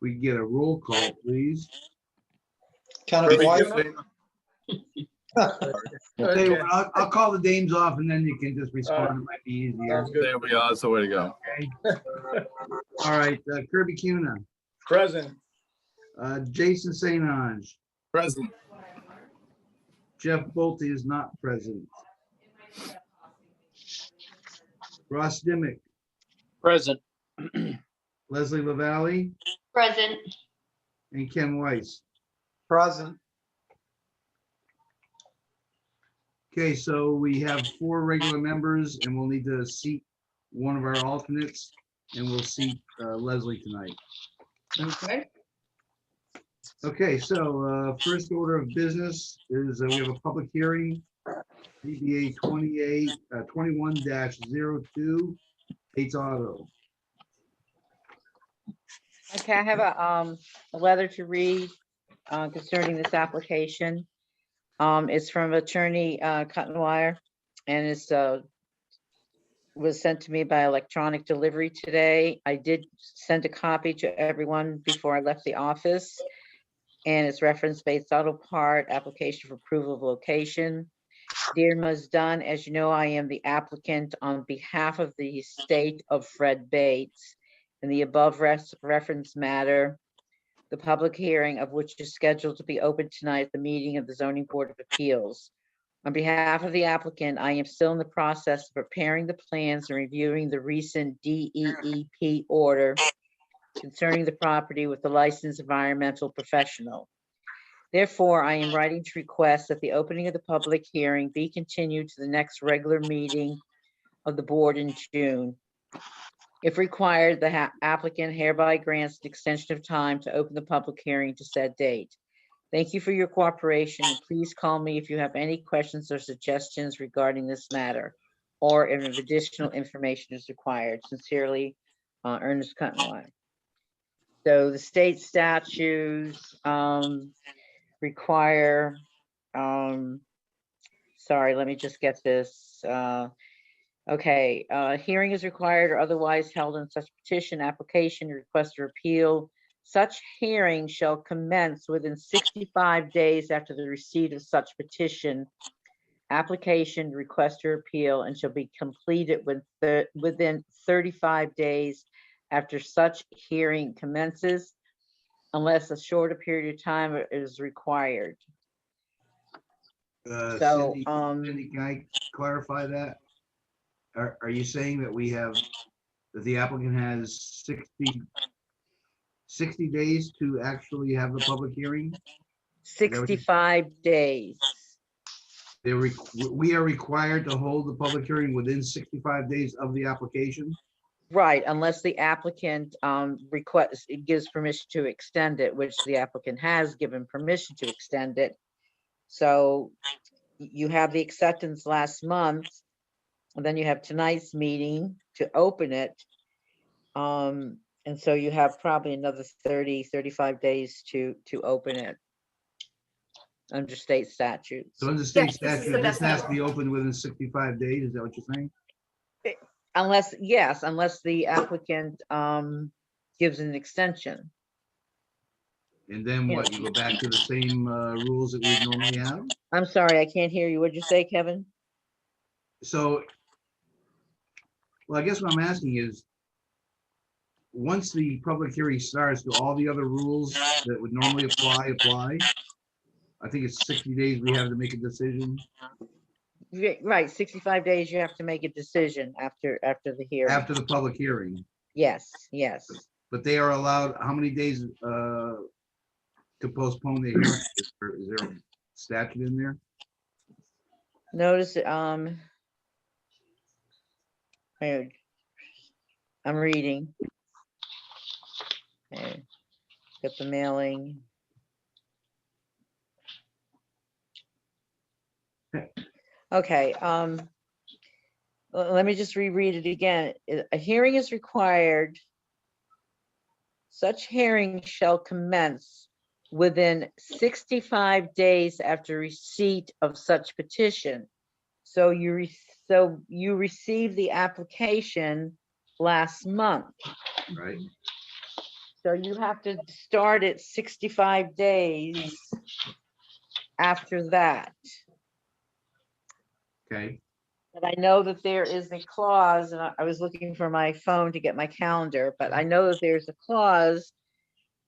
We can get a roll call, please. Kenneth White, Hey, I'll call the names off and then you can just respond. It might be easier. Sounds good. There we go. That's the way to go. Okay. All right, Kirby Kuna, Present. Jason St. Ange, Present. Jeff Bolte is not present. Ross Dimick, Present. Leslie LaValle, Present. and Ken Weiss. present. Okay, so we have 4 regular members and we'll need to seat one of our alternates and we'll seat Leslie tonight. Okay. Okay, so first order of business is we have a public hearing, ZBA 21-02, Bates Auto. Okay, I have a letter to read concerning this application. It's from attorney Cottonwire, and it's was sent to me by electronic delivery today. I did send a copy to everyone before I left the office. And it's reference Bates Auto Part, application for approval of location. Dear Ms. Dunn, as you know, I am the applicant on behalf of the estate of Fred Bates. In the above reference matter, the public hearing of which is scheduled to be open tonight at the meeting of the Zoning Board of Appeals. On behalf of the applicant, I am still in the process of preparing the plans and reviewing the recent DEEP order concerning the property with the licensed environmental professional. Therefore, I am writing to request that the opening of the public hearing be continued to the next regular meeting of the board in June. If required, the applicant hereby grants an extension of time to open the public hearing to said date. Thank you for your cooperation. And please call me if you have any questions or suggestions regarding this matter, or if additional information is required. Sincerely, Ernest Cottonwire. So the state statutes require, sorry, let me just get this. Okay, hearing is required or otherwise held on such petition, application, request or appeal. Such hearing shall commence within 65 days after the receipt of such petition, application, request or appeal, and shall be completed within 35 days after such hearing commences, unless a shorter period of time is required. So, Cindy, can I clarify that? Are you saying that that the applicant has 60 days to actually have the public hearing? 65 days. We are required to hold the public hearing within 65 days of the application? Right, unless the applicant gives permission to extend it, which the applicant has given permission to extend it. So you have the acceptance last month, and then you have tonight's meeting to open it. And so you have probably another 35 days to open it under state statutes. So under state Yes, this is statute, the this best has to number. be open within 65 days, is that what you're saying? Unless, yes, unless the applicant gives an extension. And then what, you go back to the same rules that we normally have? I'm sorry, I can't hear you. What'd you say, Kevin? So, well, I guess what I'm asking is, once the public hearing starts, do all the other rules that would normally apply? I think it's 60 days we have to make a decision Right, 65 days, you have to make a decision after the hearing. after the public hearing. Yes, yes. But they are allowed, how many days to postpone the hearing? Is there a statute in there? Notice, I'm reading. Okay, got the mailing. Okay, let me just reread it again. A hearing is required. Such hearing shall commence within 65 days after receipt of such petition. So you received the application last month. Right? So you have to start at 65 days after that. Okay, But I know that there is a clause, and I was looking for my phone to get my calendar, but I know that there's a clause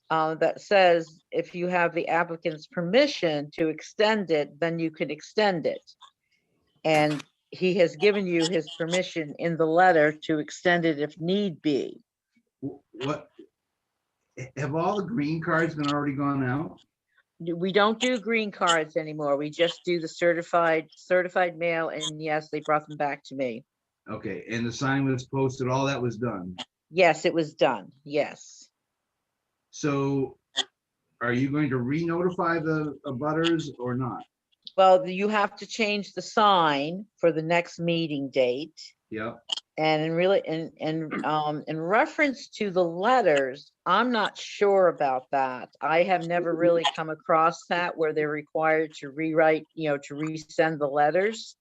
that says if you have the applicant's permission to extend it, then you can extend it. And he has given you his permission in the letter to extend it if need be. what, have all the green cards been already gone out? We don't do green cards anymore. We just do the certified mail, and yes, they brought them back to me. Okay, and the sign was posted, all that was done. Yes, it was done. Yes. So are you going to re-notify the abutters or not? Well, you have to change the sign for the next meeting date. Yep, And in reference to the letters, I'm not sure about that. I have never really come across that where they're required to rewrite, to resend the letters.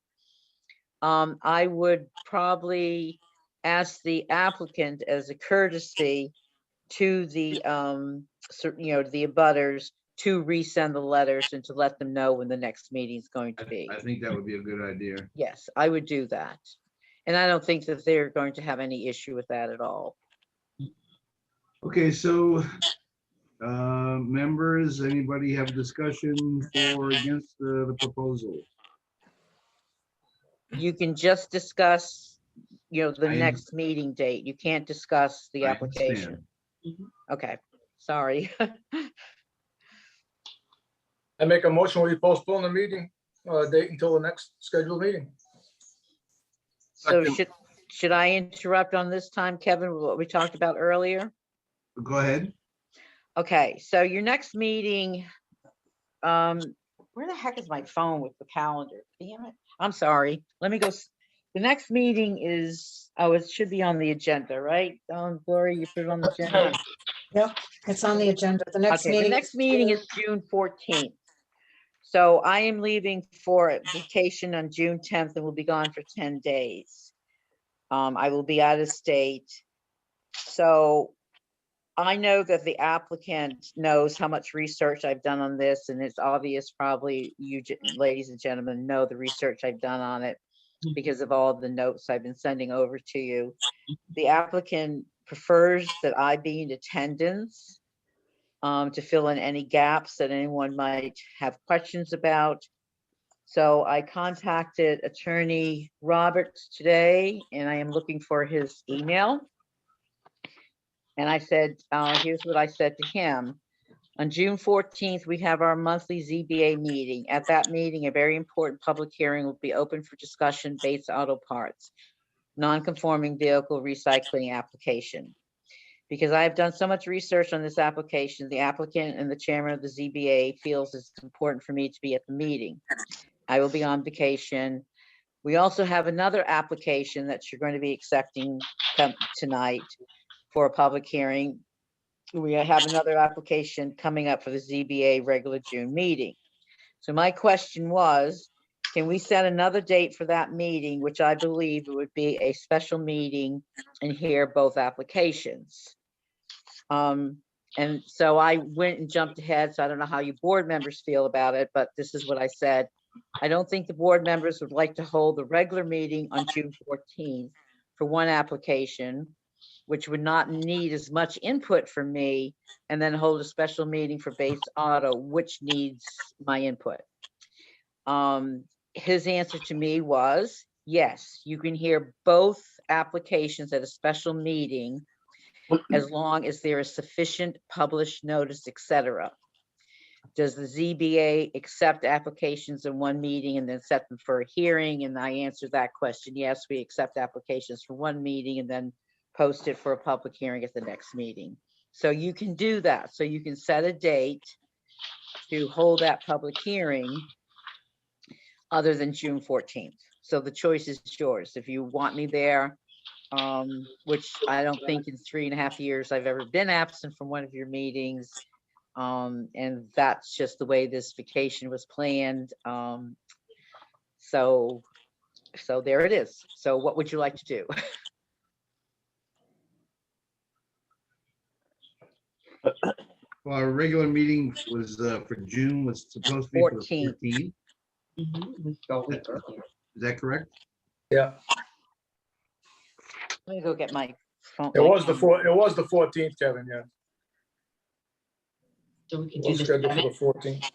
I would probably ask the applicant as a courtesy to the, the abutters to resend the letters and to let them know when the next meeting is going to be. I think that would be a good idea. Yes, I would do that. And I don't think that they're going to have any issue with that at all. Okay, so, members, anybody have discussion for or against the proposal? You can just discuss, the I next meeting date. You can't discuss the I application. understand. Okay, sorry. I make a motion, we postpone the meeting date until the next scheduled meeting. So Second. should I interrupt on this time, Kevin, with what we talked about earlier? Go ahead. Okay, so your next meeting, where the heck is my phone with the calendar? Damn it. I'm sorry. Let me go. The next meeting is, it should be on the agenda, right? Gloria, you put it on the agenda? Yep, it's on the agenda. The next Okay, the meeting. next meeting is June 14th. So I am leaving for vacation on June 10th and will be gone for 10 days. I will be out of state. So I know that the applicant knows how much research I've done on this, and it's obvious probably you ladies and gentlemen know the research I've done on it because of all the notes I've been sending over to you. The applicant prefers that I be in attendance to fill in any gaps that anyone might have questions about. So I contacted Attorney Roberts today, and I am looking for his email. And I said, here's what I said to him. On June 14th, we have our monthly ZBA meeting. At that meeting, a very important public hearing will be open for discussion, Bates Auto Parts, non-conforming vehicle recycling application. Because I've done so much research on this application, the applicant and the chairman of the ZBA feels it's important for me to be at the meeting. I will be on vacation. We also have another application that you're going to be accepting tonight for a public hearing. We have another application coming up for the ZBA regular June meeting. So my question was, can we set another date for that meeting, which I believe it would be a special meeting and hear both applications. And so I went and jumped ahead. So I don't know how you board members feel about it, but this is what I said. I don't think the board members would like to hold the regular meeting on June 14th for one application, which would not need as much input from me, and then hold a special meeting for Bates Auto, which needs my input. His answer to me was, yes, you can hear both applications at a special meeting as long as there is sufficient published notice, etc. Does the ZBA accept applications in one meeting and then set them for a hearing? And I answered that question. Yes, we accept applications for one meeting and then post it for a public hearing at the next meeting. So you can do that. So you can set a date to hold that public hearing other than June 14th. So the choice is yours. If you want me there, which I don't think in 3.5 years I've ever been absent from one of your meetings. And that's just the way this vacation was planned. So there it is. So what would you like to do? Well, our regular meeting was, for June, was supposed to be for the 14th. 14th. Mhm, we go with her. Is that correct? Yeah, Let me go get my phone. it was the 14th, Kevin, yeah. So we can It do was the scheduled for the 7th. 14th.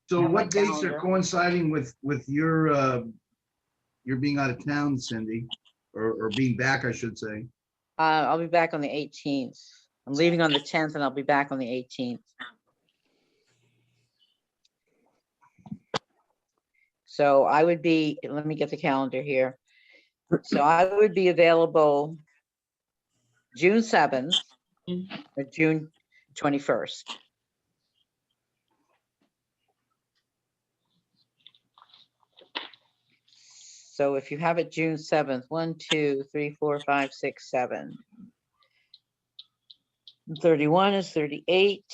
So Have my what dates are calendar. coinciding with your being out of town, Cindy? Or being back, I should say. I'll be back on the 18th. I'm leaving on the 10th and I'll be back on the 18th. So I would be, let me get the calendar here. So I would be available June 7th or June 21st. So if you have it June 7th, 1, 2, 3, 4, 5, 6, 7. 31 is 38.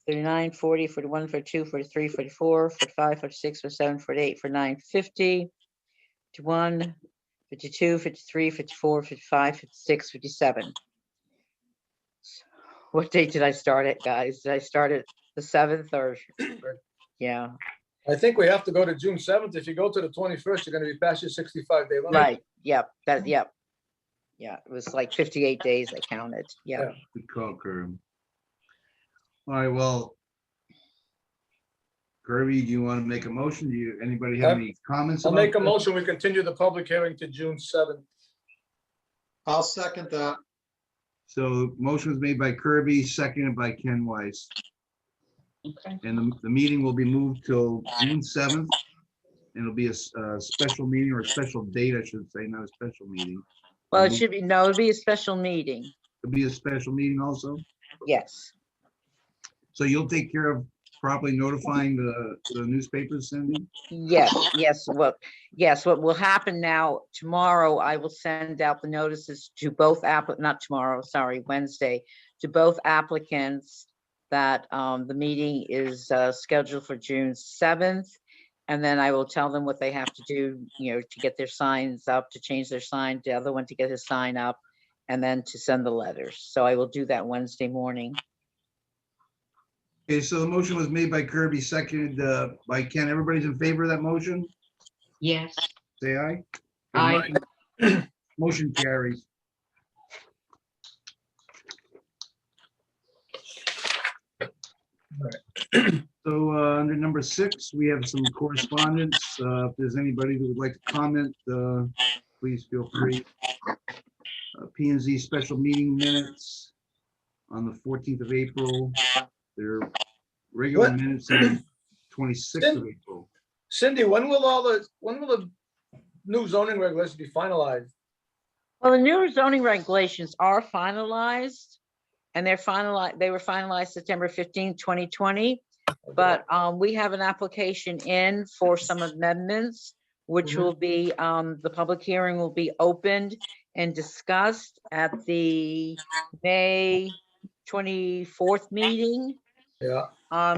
39, 40, 41, 42, 43, 44, 45, 46, 47, 48, 49, 50, 51, 52, 53, 54, 55, 56, 57. What date did I start it, guys? Did I start it the 7th or, yeah, I think we have to go to June 7th. If you go to the 21st, you're gonna be past your 65-day limit. right, yep, yep. Yeah, it was like 58 days I counted, yeah. Yeah. Good call, Kirby. All right, well. Kirby, do you want to make a motion? Do you, anybody have any comments? I'll about make a this? motion, we continue the public hearing to June 7th. I'll second that. So motion was made by Kirby, seconded by Ken Weiss. Okay. And the meeting will be moved till June 7th. And it'll be a special meeting or a special date, I should say, not a special meeting. Well, it should be, no, it'd be a special meeting, It'll be a special meeting also. yes. So you'll take care of properly notifying the newspapers, Cindy? Yes, what will happen now, tomorrow, I will send out the notices to both not tomorrow, sorry, Wednesday, to both applicants that the meeting is scheduled for June 7th. And then I will tell them what they have to do, to get their signs up, to change their sign, the other one to get his sign up, and then to send the letters. So I will do that Wednesday morning. Okay, so the motion was made by Kirby, seconded by Ken. Everybody's in favor of that motion? Yes. Say aye. Aye. Motion carries. So under number 6, we have some correspondence. If there's anybody who would like to comment, please feel free. P and Z special meeting minutes on the 14th of April. Their regular What? minutes on the 26th of April. Cindy, when will the new zoning regulations be finalized? Well, the new zoning regulations are finalized, and they were finalized September 15, 2020. But we have an application in for some amendments, which will be, the public hearing will be opened and discussed at the May 24th meeting. Yeah,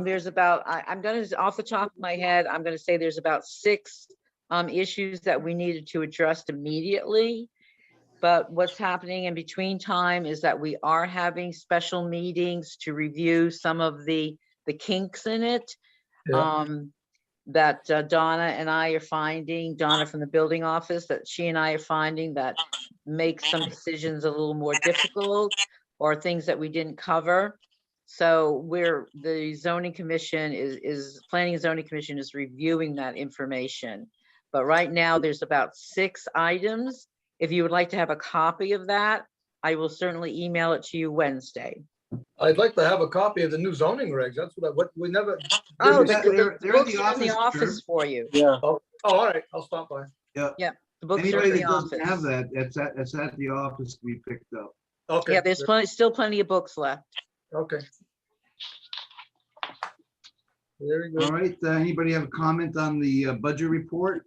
There's about, I'm gonna, off the top of my head, I'm gonna say there's about 6 issues that we needed to address immediately. But what's happening in between time is that we are having special meetings to review some of the kinks in it. Yeah. That Donna and I are finding, Donna from the building office, that she and I are finding that makes some decisions a little more difficult, or things that we didn't cover. So the zoning commission planning and zoning commission is reviewing that information. But right now, there's about 6 items. If you would like to have a copy of that, I will certainly email it to you Wednesday. I'd like to have a copy of the new zoning regs. That's what we never. Oh, They're- the they're at books the are in the office, office for you. Yeah. Oh, all right, I'll stop by. The books are Anybody in the that doesn't have office. that, it's at the office to be picked up. Okay. Yeah, there's still plenty of books left. Okay. Very All good. right, anybody have a comment on the budget report?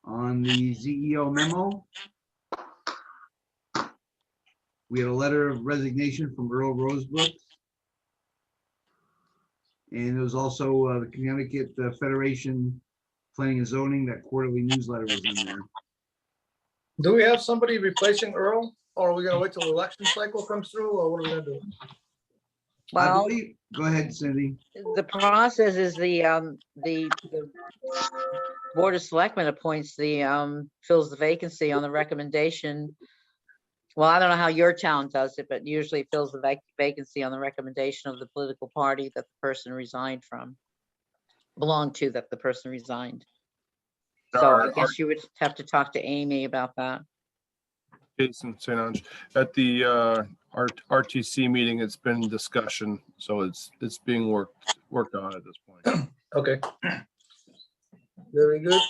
On the ZEO memo? We had a letter of resignation from Earl Rosebrook. And there was also the Connecticut Federation planning and zoning, that quarterly newsletter was in there. Do we have somebody replacing Earl, or are we gonna wait till the election cycle comes through, or what are we gonna do? I Well, believe, go ahead, Cindy. the process is the Board of Selectmen appoints fills the vacancy on the recommendation. Well, I don't know how your town does it, but usually it fills the vacancy on the recommendation of the political party that the person resigned from, belonged to, that the person resigned. So I Our- guess you would have to talk to Amy about that. Jason St. Ange, at the RTC meeting, it's been discussion, so it's being worked on at this point. Okay. Very good.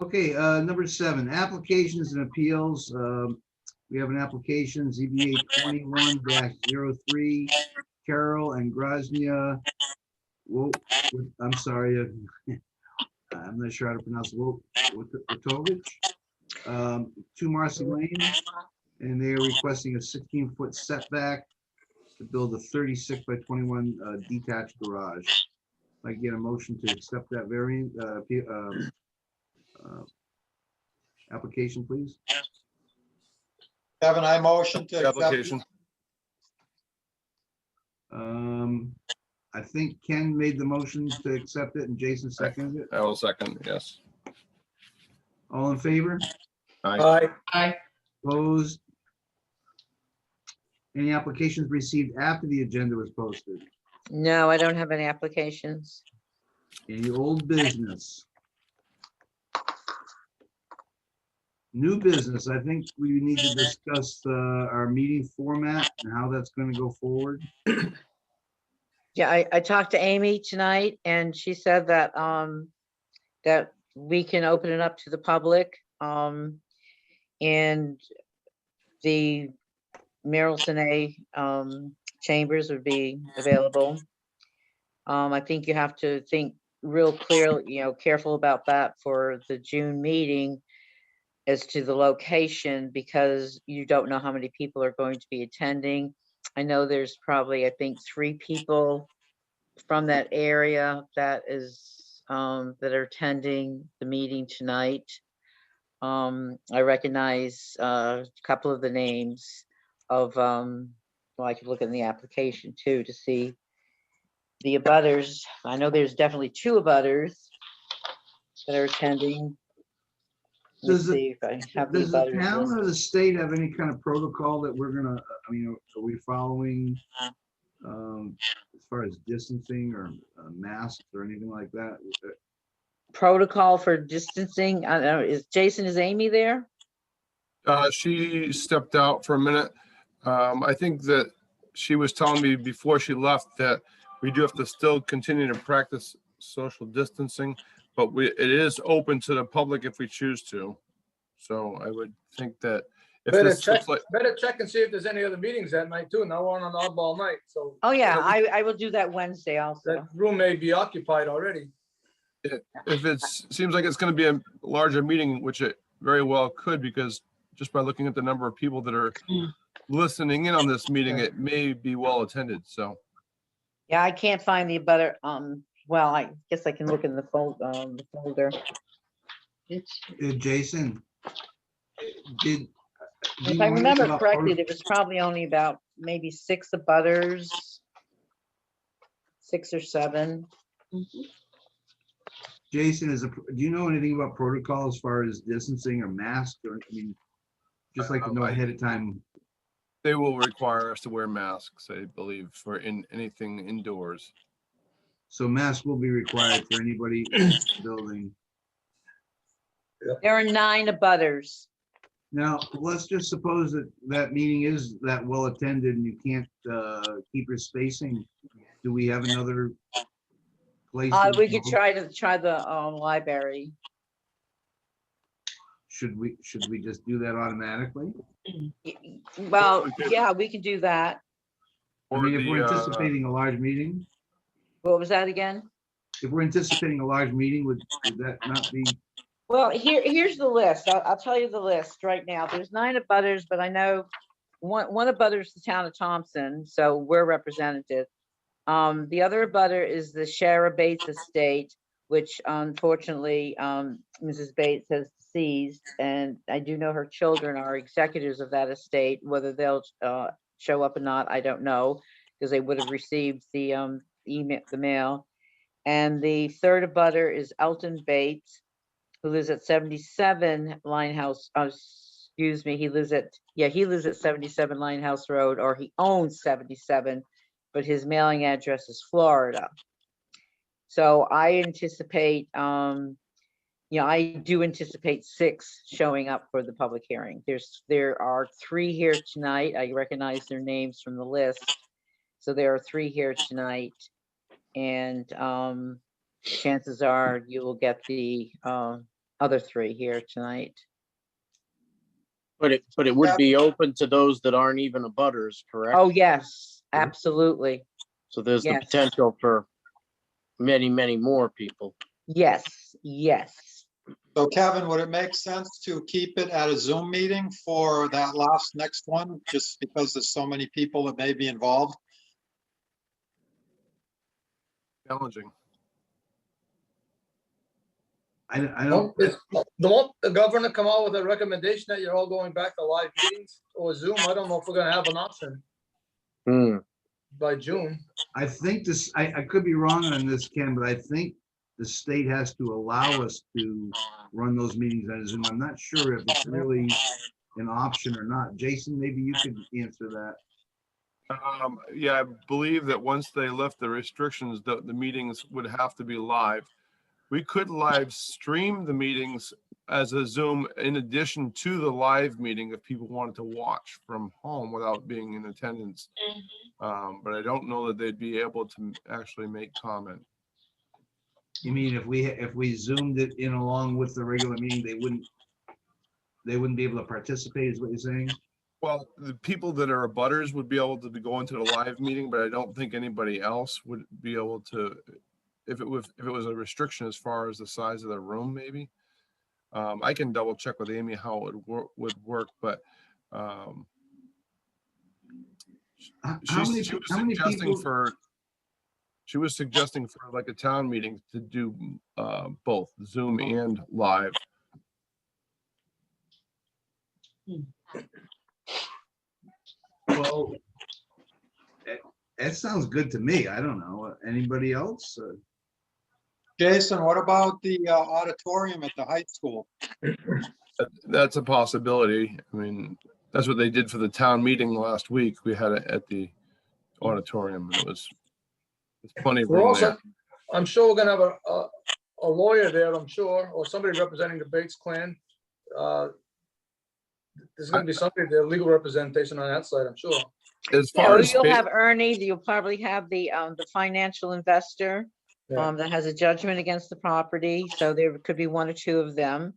Okay, number 7, applications and appeals. We have an application, ZBA 21-03, Carol and Groznia. Whoa, I'm sorry, I'm not sure how to pronounce it. Wotovich, 2 Marcy Lane, and they are requesting a 16-foot setback to build a 36 by 21 detached garage. If I get a motion to accept that variant, application, please. Kevin, I motion to accept. Application, I think Ken made the motion to accept it and Jason seconded it. I will second, yes. All in favor? Aye. Aye. Opposed? Any applications received after the agenda was posted? No, I don't have any applications. Any old business? New business, I think we need to discuss our meeting format and how that's going to go forward. Yeah, I talked to Amy tonight and she said that, that we can open it up to the public. And the Merrill Sine chambers would be available. I think you have to think real clearly, careful about that for the June meeting as to the location, because you don't know how many people are going to be attending. I know there's probably, I think, 3 people from that area that are attending the meeting tonight. I recognize a couple of the names of, well, I could look in the application too to see the abutters. I know there's definitely 2 abutters that are attending. Let me Does the- see if I have the Does the abutters town listed. or the state have any kind of protocol that we're gonna, I mean, are we following as far as distancing or masks or anything like that? Protocol for distancing? I don't know, is Amy there? She stepped out for a minute. I think that she was telling me before she left that we do have to still continue to practice social distancing, but it is open to the public if we choose to. So I would think that if Better this check, looks like, better check and see if there's any other meetings that night too. Now we're on an oddball night, so. Oh, yeah, we- I will do that Wednesday also. That room may be occupied already. if seems like it's going to be a larger meeting, which it very well could, because just by looking at the number of people that are listening in on this meeting, it may be well attended. So Yeah, I can't find the abutter, well, I guess I can look in the folder. It's, Jason, do If you I know anything remember about correctly, there was probably only about maybe 6 abutters. 6 or 7. mhm. Jason, do you know anything about protocol as far as distancing or masks or, I mean, just like to know ahead of time? they will require us to wear masks, I believe, for anything indoors. So masks will be required for anybody in the building. There are 9 abutters. Now, let's just suppose that that meeting is that well attended and you can't keep your spacing. Do we have another place? to We could go? try the library. Should we just do that automatically? Well, yeah, we can do that. I Or mean, if we're the, anticipating a large meeting, What was that again? if we're anticipating a large meeting, would that not be? Well, here's the list. I'll tell you the list right now. There's 9 abutters, but I know one abutter is the town of Thompson, so we're represented. The other abutter is the Shara Bates Estate, which unfortunately, Mrs. Bates has deceased, and I do know her children are executors of that estate. Whether they'll show up or not, I don't know, because they would have received the email, the mail. And the third abutter is Elton Bates, who lives at 77 Linehouse, excuse me, he lives at 77 Linehouse Road, or he owns 77, but his mailing address is Florida. So I anticipate, I do anticipate 6 showing up for the public hearing. There are 3 here tonight. I recognize their names from the list. So there are 3 here tonight. And chances are you will get the other 3 here tonight. But it would be open to those that aren't even abutters, correct? Oh, yes, absolutely. So there's the yes. potential for many, many more people. Yes, yes. So Kevin, would it make sense to keep it at a Zoom meeting for that next one, just because there's so many people that may be involved? Challenging. I don't, Don't the governor come out with a recommendation that you're all going back to live meetings or Zoom? I don't know if we're gonna have an option by June. I think this, I could be wrong on this, Ken, but I think the state has to allow us to run those meetings on Zoom. I'm not sure if it's really an option or not. Jason, maybe you could answer that. Yeah, I believe that once they lift the restrictions, the meetings would have to be live. We could live stream the meetings as a Zoom in addition to the live meeting if people wanted to watch from home without being in attendance. But I don't know that they'd be able to actually make comment. You mean if we zoomed it in along with the regular meeting, they wouldn't be able to participate, is what you're saying? Well, the people that are abutters would be able to go into the live meeting, but I don't think anybody else would be able to, if it was a restriction as far as the size of the room, maybe. I can double check with Amy how it would work, but she was suggesting for like a town meeting to do both Zoom and live. Well, that sounds good to me. I don't know. Anybody else? Jason, what about the auditorium at the high school? That's a possibility. I mean, that's what they did for the town meeting last week. We had it at the auditorium. It's plenty of We're room also, there. I'm sure we're gonna have a lawyer there, I'm sure, or somebody representing the Bates clan. There's gonna be somebody, their legal representation on that side, I'm sure. As Yeah, far or as you'll have Ernie, you'll probably have the financial investor Yeah. that has a judgment against the property, so there could be 1 or 2 of them.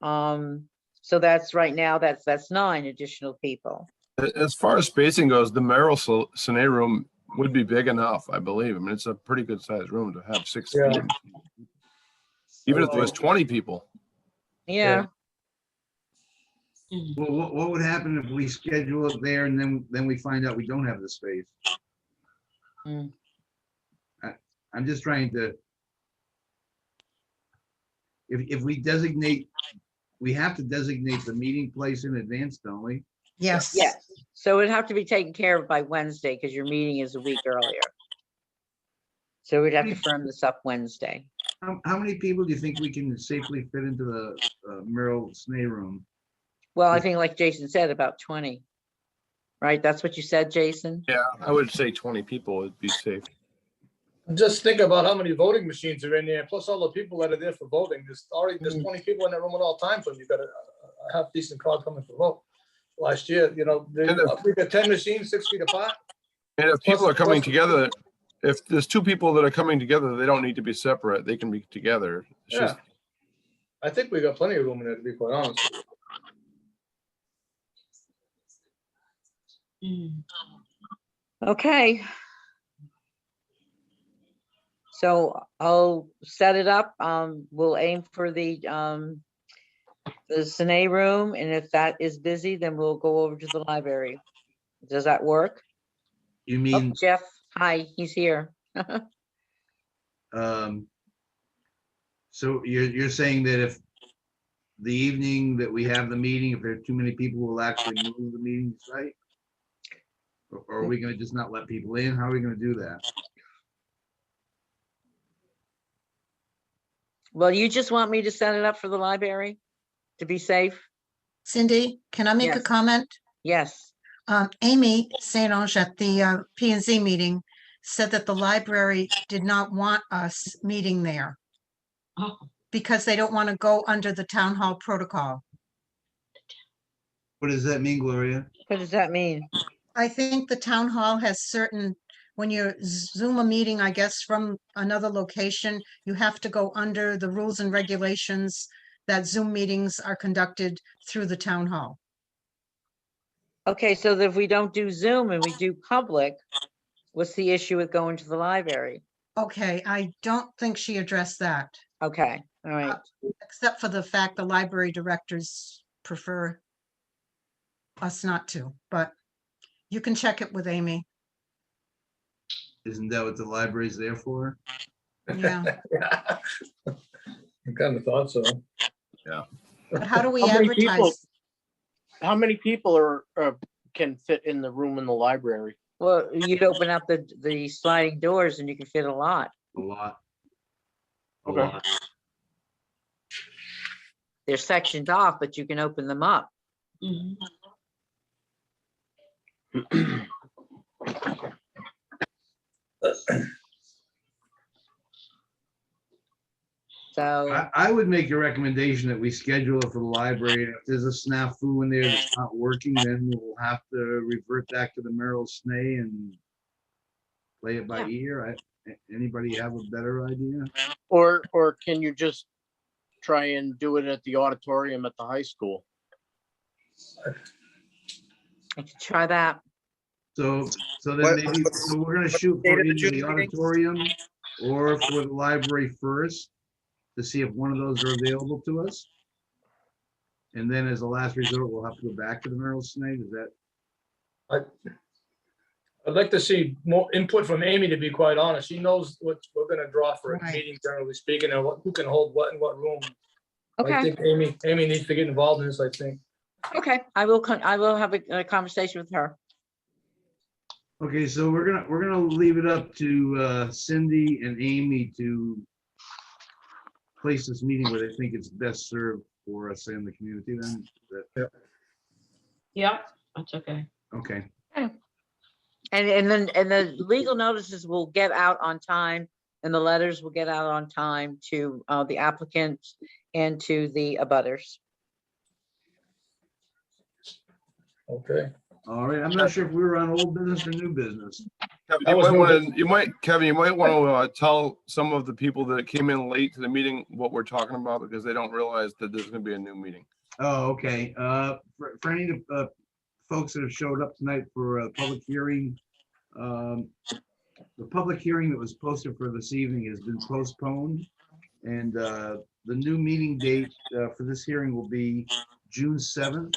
So that's right now, that's 9 additional people. as far as spacing goes, the Merrill Cine room would be big enough, I believe. I mean, it's a pretty good sized room to have 6 Yeah. feet. Even if there was 20 people. Yeah, Well, what would happen if we schedule it there and then we find out we don't have the space? Mm. I'm just trying to. If we designate, we have to designate the meeting place in advance, don't we? Yes. yes. So it'd have to be taken care of by Wednesday because your meeting is a week earlier. So we'd have to firm this up Wednesday. How many people do you think we can safely fit into the Merrill Snee room? Well, I think like Jason said, about 20. Right? That's what you said, Jason? Yeah, I would say 20 people would be safe. Just think about how many voting machines are in there, plus all the people that are there for voting. There's 20 people in that room at all times when you've got a half decent crowd coming for vote. Last year, we got 10 machines, 6 feet apart. And if people are coming together, if there's 2 people that are coming together, they don't need to be separate. They can be together. It's Yeah. just, I think we got plenty of room in there, to be quite honest. Okay. So I'll set it up. We'll aim for the Cine room, and if that is busy, then we'll go over to the library. Does that work? You Oh, mean, Jeff, hi, he's here. So you're saying that if the evening that we have the meeting, if there are too many people, we'll actually move the meeting site? Or are we gonna just not let people in? How are we gonna do that? Well, you just want me to set it up for the library to be safe? Cindy, can I make a Yes. comment? Yes. Amy St. Ange at the P and Z meeting said that the library did not want us meeting there Oh, because they don't want to go under the town hall protocol. What does that mean, Gloria? What does that mean? I think the town hall has certain, when you Zoom a meeting, I guess, from another location, you have to go under the rules and regulations that Zoom meetings are conducted through the town hall. Okay, so that if we don't do Zoom and we do public, what's the issue with going to the library? Okay, I don't think she addressed that, Okay, all right. except for the fact the library directors prefer us not to, but you can check it with Amy. Isn't that what the library's there for? Yeah, I kind of thought so. but how do we How many people- advertise? How many people are, can fit in the room in the library? Well, you'd open up the sliding doors and you can fit a lot. A lot. A Okay. lot. They're sectioned off, but you can open them up. mhm. So, I would make a recommendation that we schedule it for the library. And if there's a snafu in there that's not working, then we'll have to revert back to the Merrill Snay and play it by ear. Anybody have a better idea? Or can you just try and do it at the auditorium at the high school? I could try that. So then maybe, so we're gonna shoot for either the auditorium or for the library first to see if one of those are available to us. And then as a last resort, we'll have to go back to the Merrill Snake. Is that, I'd like to see more input from Amy, to be quite honest. She knows what we're gonna draw for a Right. meeting, generally speaking, and who can hold what in what room. I Okay, think Amy needs to get involved in this, I think. okay. I will have a conversation with her. okay, so we're gonna leave it up to Cindy and Amy to place this meeting where they think it's best served for us and the community then. Yep, that's okay. Okay, And then the legal notices will get out on time and the letters will get out on time to the applicants and to the abutters. Okay. all right. I'm not sure if we were on old business or new business. Kevin, I was moving- Kevin, you might want to tell some of the people that came in late to the meeting what we're talking about, because they don't realize that there's gonna be a new meeting. Oh, okay. For any of the folks that have showed up tonight for a public hearing, the public hearing that was posted for this evening has been postponed. And the new meeting date for this hearing will be June 7th.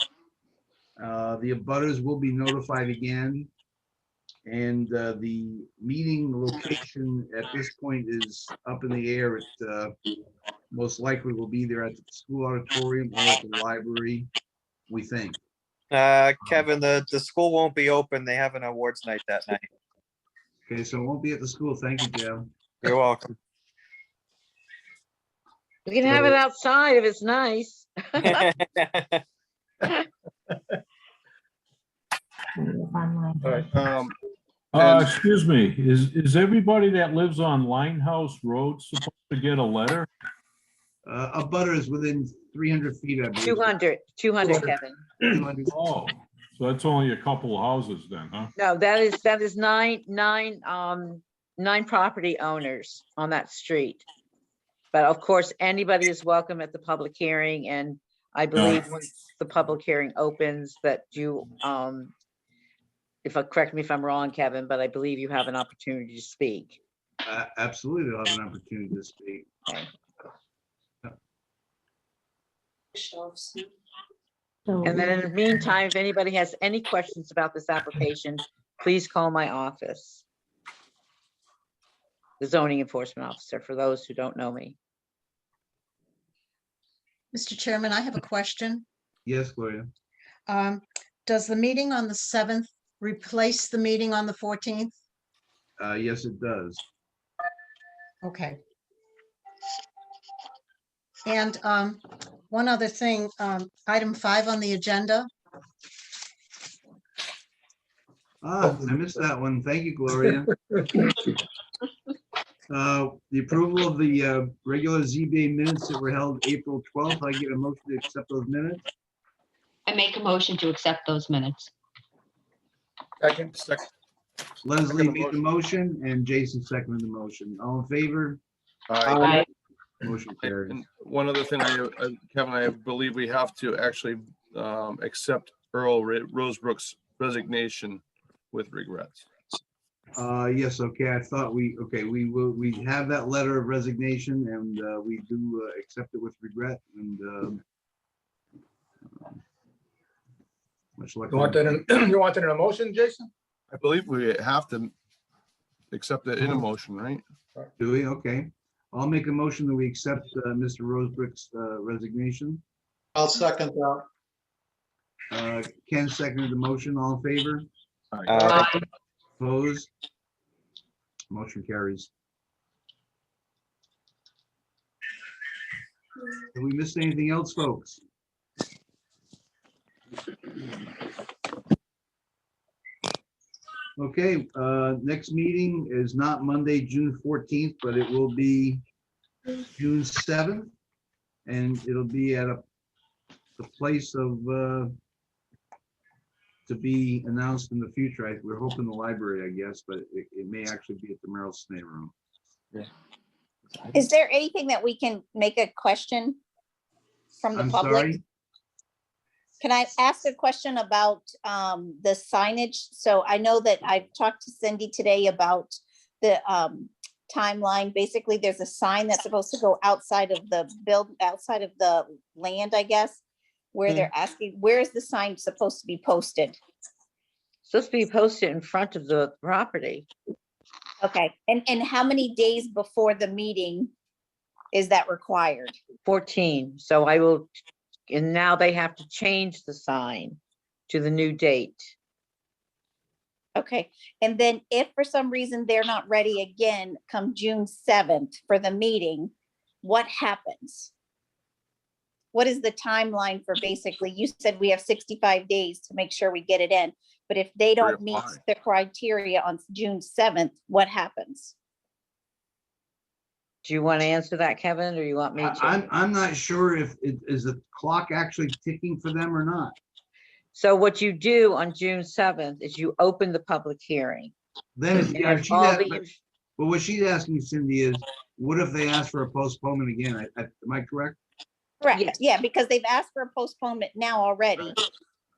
The abutters will be notified again. And the meeting location at this point is up in the air. It most likely will be there at the school auditorium or at the library, we think. Kevin, the school won't be open. They have an awards night that night. Okay, so it won't be at the school. Thank you, Jeff. You're welcome. We can have it outside if it's nice. All right. And- Excuse me, is everybody that lives on Limehouse Road supposed to get a letter? Abutters within 300 feet, I believe. 200, Kevin. 200. Oh, so that's only a couple of houses then, huh? No, that is nine property owners on that street. But of course, anybody is welcome at the public hearing, and I believe once the public hearing opens that you, correct me if I'm wrong, Kevin, but I believe you have an opportunity to speak. Absolutely, they'll have an opportunity to speak. Okay. So And then in the meantime, if anybody has any questions about this application, please call my office. The zoning enforcement officer, for those who don't know me. Mr. Chairman, I have a question. Yes, Gloria. Does the meeting on the 7th replace the meeting on the 14th? Yes, it does. Okay. And one other thing, item 5 on the agenda. Ah, I missed that one. Thank you, Gloria. The approval of the regular ZBA minutes that were held April 12th. I get a motion to accept those minutes. I make a motion to accept those minutes. Second, Second, Leslie Second made the motion and Jason seconded the motion. All in favor? Aye. Motion carries. and one other thing, Kevin, I believe we have to actually accept Earl Rosebrook's resignation with regrets. Yes, okay, I thought we have that letter of resignation and we do accept it with regret and much luck. you want that in, you want that in a motion, Jason? I believe we have to accept it in a motion, right? Do we? Okay. I'll make a motion that we accept Mr. Rosebrook's resignation. I'll second that. Ken seconded the motion. All in favor? Uh, Opposed? Motion carries. Have we missed anything else, folks? Okay, next meeting is not Monday, June 14th, but it will be June 7th. And it'll be at the place of, to be announced in the future. We're hoping the library, I guess, but it may actually be at the Merrill Snee Room. Is there anything that we can make a question from the I'm public? sorry. Can I ask a question about the signage? So I know that I've talked to Cindy today about the timeline. Basically, there's a sign that's supposed to go outside of the outside of the land, I guess, where they're asking, where is the sign supposed to be posted? Supposed to be posted in front of the property. Okay, and how many days before the meeting is that required? 14, so I will, and now they have to change the sign to the new date. Okay, and then if for some reason they're not ready again, come June 7th for the meeting, what happens? What is the timeline for basically, you said we have 65 days to make sure we get it in, but if they don't meet Reapply. the criteria on June 7th, what happens? Do you want to answer that, Kevin, or you want me to? I'm not sure if is the clock actually ticking for them or not. So what you do on June 7th is you open the public hearing. Then, And yeah, if all the- but what she's asking, Cindy, is what if they ask for a postponement again? Am I correct? Correct, Yes. yeah, because they've asked for a postponement now already.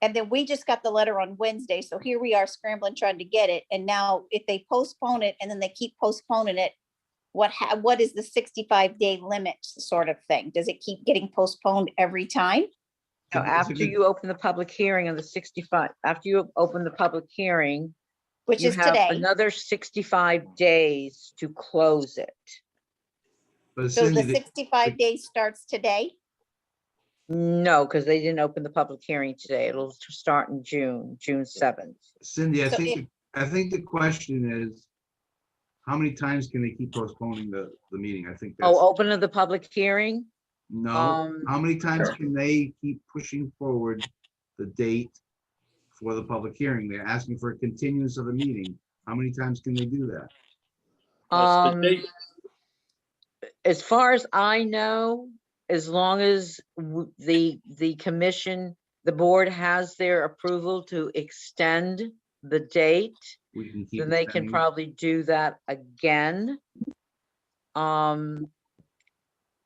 And then we just got the letter on Wednesday, so here we are scrambling, trying to get it. And now if they postpone it and then they keep postponing it, what is the 65-day limit sort of thing? Does it keep getting postponed every time? So It's a after good- you open the public hearing on the 65, after you open the public hearing, Which you is have today. another 65 days to close it. But So the Cindy, 65 days starts today? No, because they didn't open the public hearing today. It'll start in June 7th. Cindy, So I think the question is, how many times can they keep postponing the meeting? I think that's, Oh, open of the public hearing? no. um, How many times can they keep pushing forward the date for the public hearing? They're asking for a continuance of the meeting. How many times can they do that? As far as I know, as long as the commission, the board has their approval to extend the date, We can keep then they can extending it. probably do that again.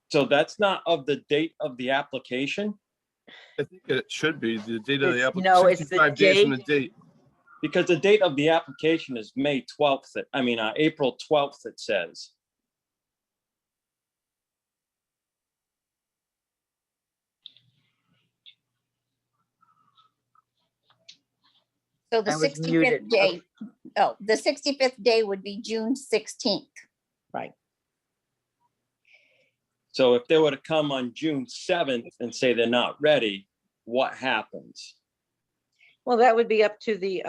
So that's not of the date of the application, I think it should be the date of the It's- application. no, it's the 65 days from the date. because the date of the application is May 12th, April 12th, it says. So the I was 65th muted. day, oh, the 65th day would be June 16th. Right. So if they were to come on June 7th and say they're not ready, what happens? Well, that would be up to the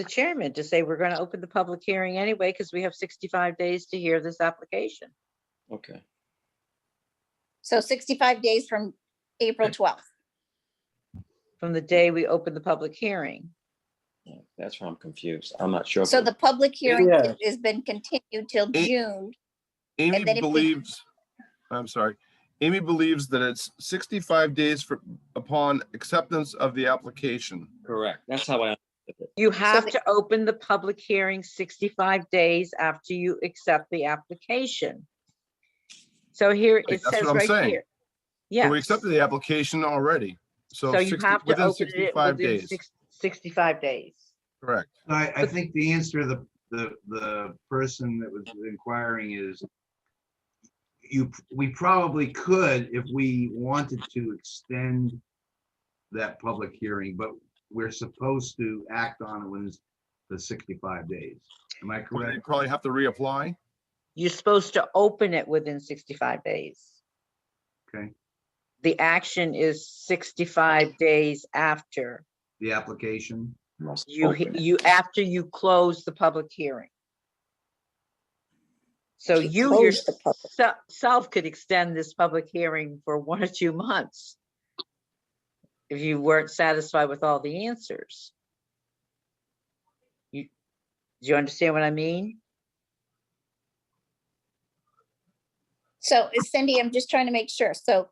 chairman to say, we're gonna open the public hearing anyway, because we have 65 days to hear this application. Okay. So 65 days from April 12th. From the day we open the public hearing. Yeah, that's where I'm confused. I'm not sure. if So it- the public hearing Yeah. has been continued till Eh, June. Amy And then if we- believes, I'm sorry, Amy believes that it's 65 days upon acceptance of the application. Correct. That's how I. You have the- to open the public hearing 65 days after you accept the application. So here it That's says what I'm right saying. here. So Yeah, we accepted the application already. So so you 60 have to within open it 65 within days. 65 days. Correct. I think the answer to the person that was inquiring is we probably could, if we wanted to extend that public hearing, but we're supposed to act on it within the 65 days. Am I They correct? probably have to reapply. You're supposed to open it within 65 days. Okay, The action is 65 days after the application. after you close the public hearing. So you close the public- yourself could extend this public hearing for 1 or 2 months if you weren't satisfied with all the answers. Do you understand what I mean? So Cindy, I'm just trying to make sure. So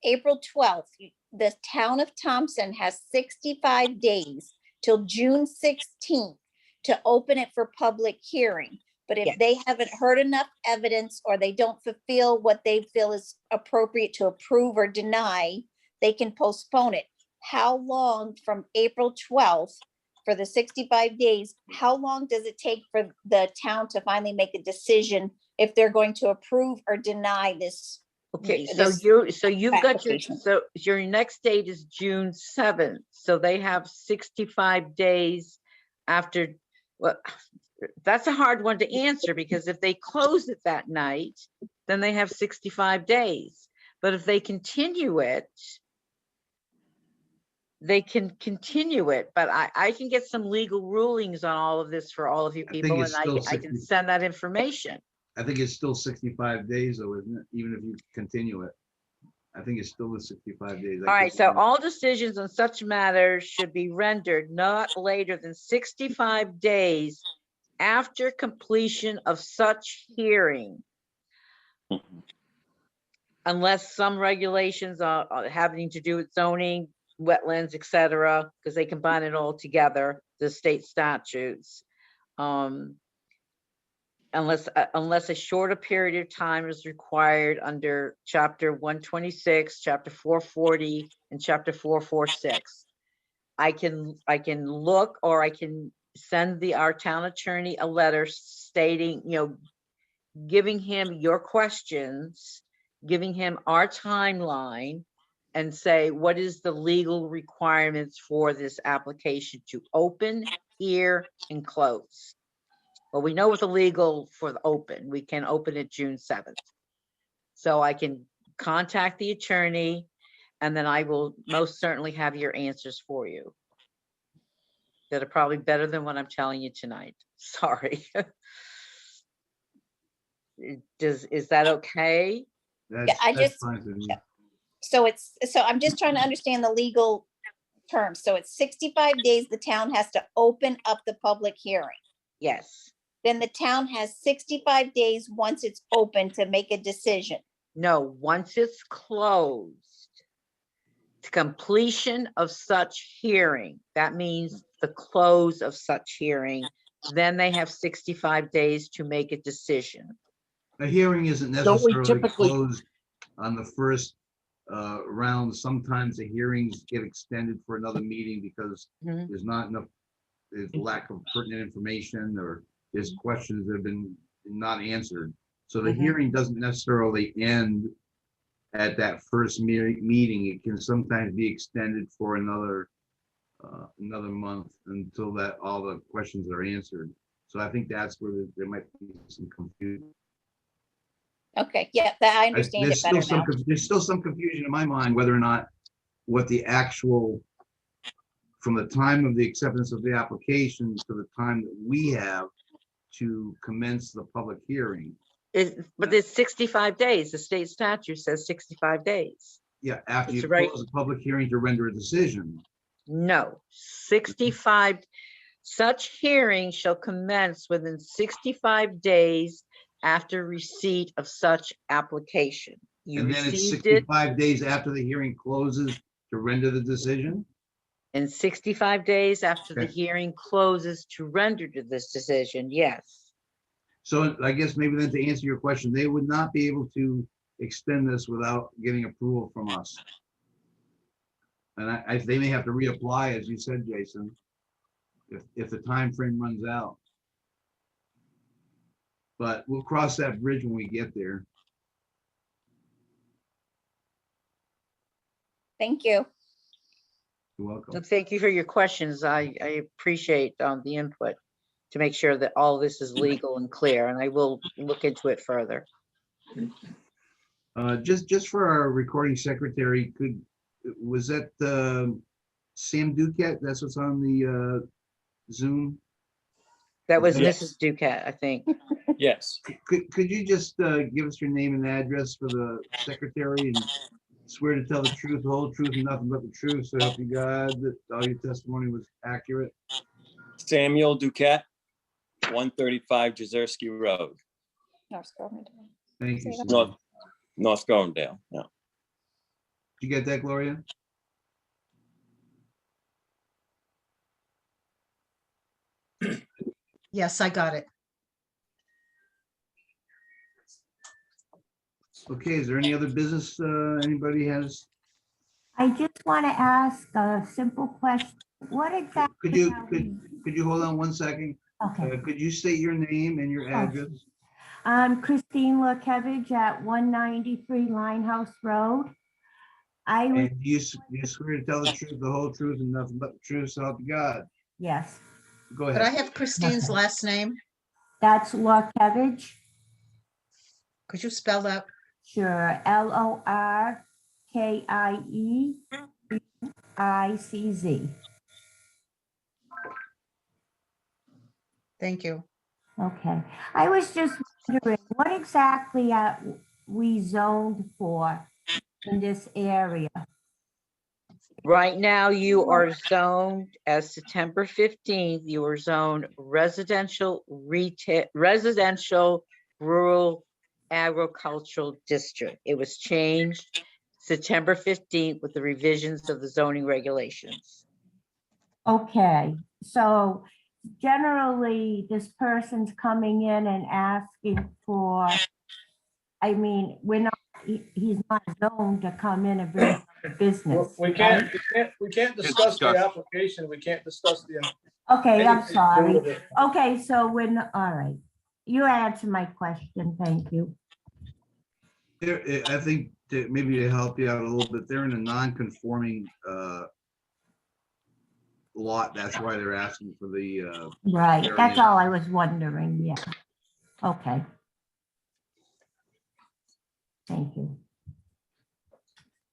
April 12th, the town of Thompson has 65 days till June 16th to open it for public hearing. But if Yes. they haven't heard enough evidence or they don't fulfill what they feel is appropriate to approve or deny, they can postpone it. How long from April 12th for the 65 days, how long does it take for the town to finally make a decision if they're going to approve or deny this? Okay, Yeah, so this you've got application. so your next date is June 7th, so they have 65 days after, well, that's a hard one to answer, because if they close it that night, then they have 65 days. But if they continue it, they can continue it, but I can get some legal rulings on all of this for all of you I think people, it's and still I can 60. send that information. I think it's still 65 days though, isn't it? Even if you continue it. I think it's still the 65 days. All right, so all decisions on such matters should be rendered not later than 65 days after completion of such hearing, unless some regulations are having to do with zoning, wetlands, et cetera, because they combine it all together, the state statutes. Unless a shorter period of time is required under chapter 126, chapter 440, and chapter 446. I can look, or I can send our town attorney a letter stating, giving him your questions, giving him our timeline, and say, what is the legal requirements for this application to open, hear, and close? Well, we know what the legal for the open, we can open it June 7th. So I can contact the attorney, and then I will most certainly have your answers for you. That are probably better than what I'm telling you tonight. Sorry. Is that okay? I just- So I'm just trying to understand the legal terms. So it's 65 days, the town has to open up the public hearing. Yes. Then the town has 65 days once it's open to make a decision. No, once it's closed, to completion of such hearing, that means the close of such hearing, then they have 65 days to make a decision. The hearing isn't Don't we necessarily typically- closed on the first round. Sometimes the hearings get extended for another meeting because Mhm. there's not enough, there's lack of pertinent information, or there's questions that have been not answered. So the Mhm. hearing doesn't necessarily end at that first meeting. It can sometimes be extended for another month until all the questions are answered. So I think that's where there might be some confusion. Okay, yeah, that I I- understand there's it better still some now. There's still some confusion in my mind whether or not what the actual, from the time of the acceptance of the application to the time that we have to commence the public hearing. But it's 65 days. The state statute says 65 days. Yeah, after you That's right. close the public hearing to render a decision. No, 65, such hearing shall commence within 65 days after receipt of such application. You And then it's received it 65 days after the hearing closes to render the decision? in 65 days after the Okay. hearing closes to render to this decision, yes. So I guess maybe then to answer your question, they would not be able to extend this without getting approval from us. And they may have to reapply, as you said, Jason, if the time frame runs out. But we'll cross that bridge when we get there. Thank you. You're welcome. So thank you for your questions. I appreciate the input to make sure that all this is legal and clear, and I will look into it further. Just for our recording secretary, was that Sam Duquette? That's what's on the Zoom? That was Yes. Mrs. Duquette, I think. Yes. Could you just give us your name and address for the secretary and swear to tell the truth, the whole truth, and nothing but the truth, so help you God, that all your testimony was accurate? Samuel Duquette, 135 Jezersky Road, Thank you. Say that. Sam. North Gormdale. Yeah. Did you get that, Gloria? Yes, I got it. Okay, is there any other business anybody has? I just want to ask a simple question. What exactly? Could you, are we- could you hold on one second? Okay. Could you state your name and your address? I'm Christine Lukevich at 193 Linehouse Road. I was, And you swear to tell the truth, the whole truth, and nothing but the truth, so help you God. yes, Go Could I ahead. have Christine's Okay. last name? that's Lukevich. Could you spell that? Sure, Lorkieiz. Thank you. Okay, I was just wondering, what exactly are we zoned for in this area? Right now, you are zoned as September 15th, you are zoned residential retail, residential rural agricultural district. It was changed September 15th with the revisions of the zoning regulations. Okay, so generally, this person's coming in and asking for, I mean, he's not zoned to come in and bring up a business. We right? can't discuss the discuss. application. We can't discuss the. Okay, I'm anything to do sorry. with it. Okay, so all right. You answered my question, thank you. I think that maybe to help you out a little bit, they're in a non-conforming lot. That's why they're asking for the, Right, There that's he is. all I was wondering, yeah. Okay. Thank you.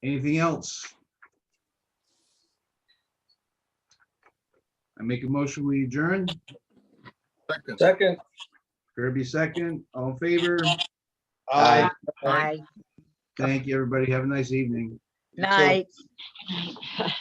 anything else? I make a motion, we adjourn. Second. Second. Kirby second, all in favor? Aye. Bye. Thank you, everybody. Have a nice evening. You too. Night. Good night.